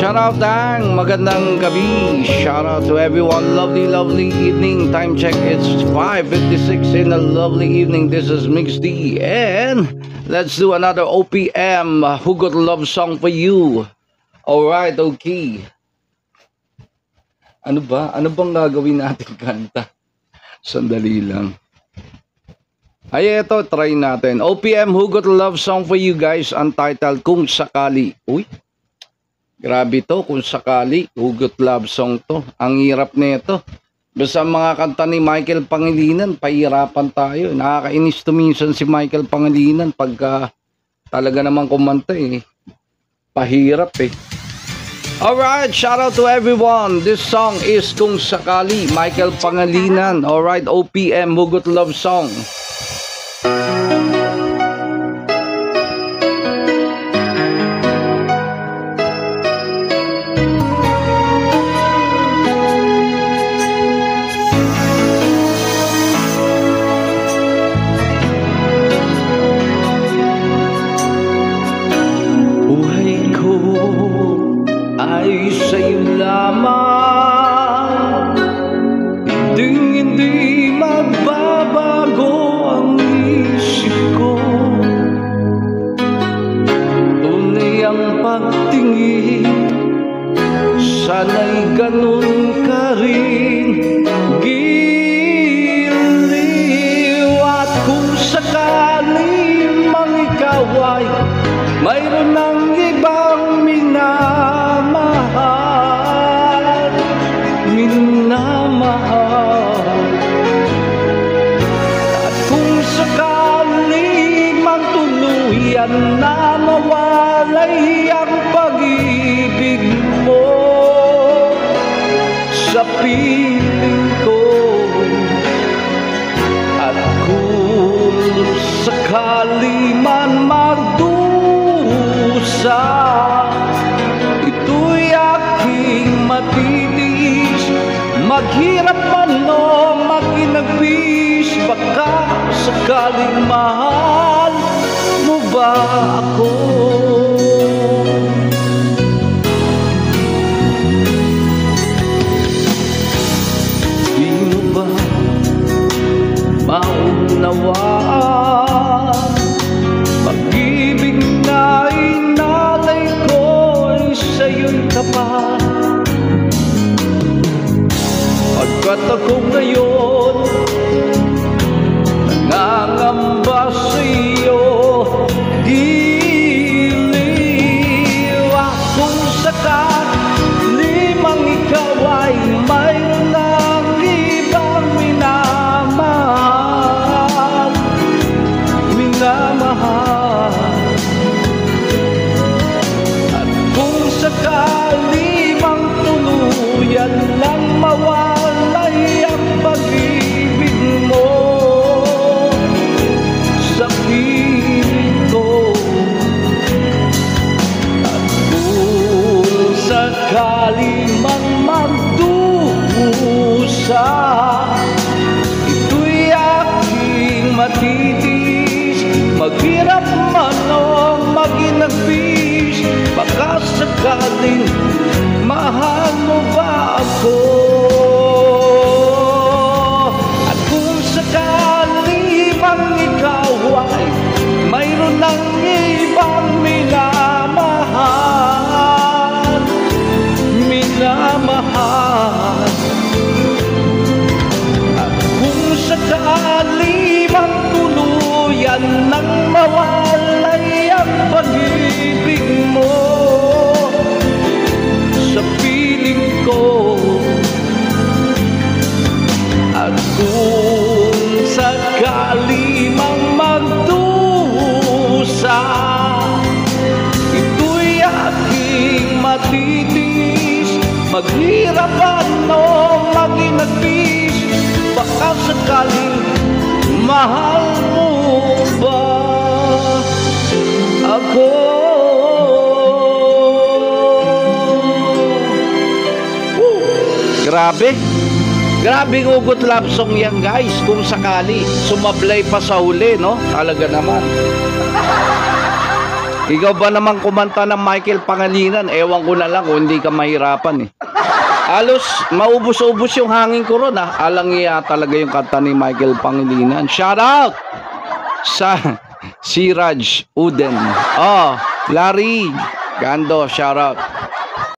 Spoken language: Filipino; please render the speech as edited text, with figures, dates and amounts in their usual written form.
Shout out Dang, magandang gabi. Shout out to everyone. Lovely evening. Time check, it's 5:56 in a lovely evening. This is Mix D and let's do another OPM Hugot Love Song for you. Alright, okay. Ano ba? Ano bang gagawin natin kanta? Sandali lang. Ay, eto, try natin. OPM Hugot Love Song for you guys. Untitled Kung Sakali. Uy, grabe to, Kung Sakali. Hugot Love Song to. Ang hirap nito. Basta mga kanta ni Michael Pangilinan, pahirapan tayo. Nakakainis to minsan si Michael Pangilinan pagka talaga naman kumanta eh. Pahirap eh. Alright, shout out to everyone. This song is Kung Sakali, Michael Pangilinan. Alright, OPM Hugot Love Song. Buhay ko ay sa'yo lamang, hindi magbabago ang isip ko. Tunay ang pagtingin, sana'y ganun ka rin. Giliw at kung sakali mang ikaw ay mayroon ng ibang minamahal, at kung sakali man tuluyan na mawalay ang pag-ibig mo sa piling ko, at kung sakali man magdusa, ito'y aking matitiis. Maghirap man o maginagpis, baka sakaling mahal mo ba ako? Di mo ba maunawaan? Pag-ibig na inalay ko ay sa'yo'y tapat. Pagkat ako ngayon nangangamba sa'yo, giliw kung sakali mang ikaw ay mayroon ng ibang minamahal, at kung sakali mang tuluyan lang mawalay ang pag-ibig mo sa piling ko, at kung sakali mang magdusa, ito'y aking matitiis. Maghirap man o maginagpis, baka sakaling mahal mo ba ako? At kung sakali mang ikaw ay mayroon ng ibang minamahal, at kung sakali mang tuluyan nang mawalay ang pag-ibig mo sa piling ko, at kung sakali mang magdusa, ito'y aking matitiis. Maghirap ano maginagpis, baka sakaling mahal mo ba ako? Grabe. Grabing hugot love song yan guys. Kung sakali sumablay pa sa huli, no? Talaga naman. Ikaw ba naman kumanta ng Michael Pangilinan? Ewan ko na lang kung hindi ka mahirapan eh. Halos maubos-ubos yung hangin ko ron ah. Alang iya talaga yung kanta ni Michael Pangilinan. Shout out sa si Raj Uden. Oh, Larry Gando, shout out.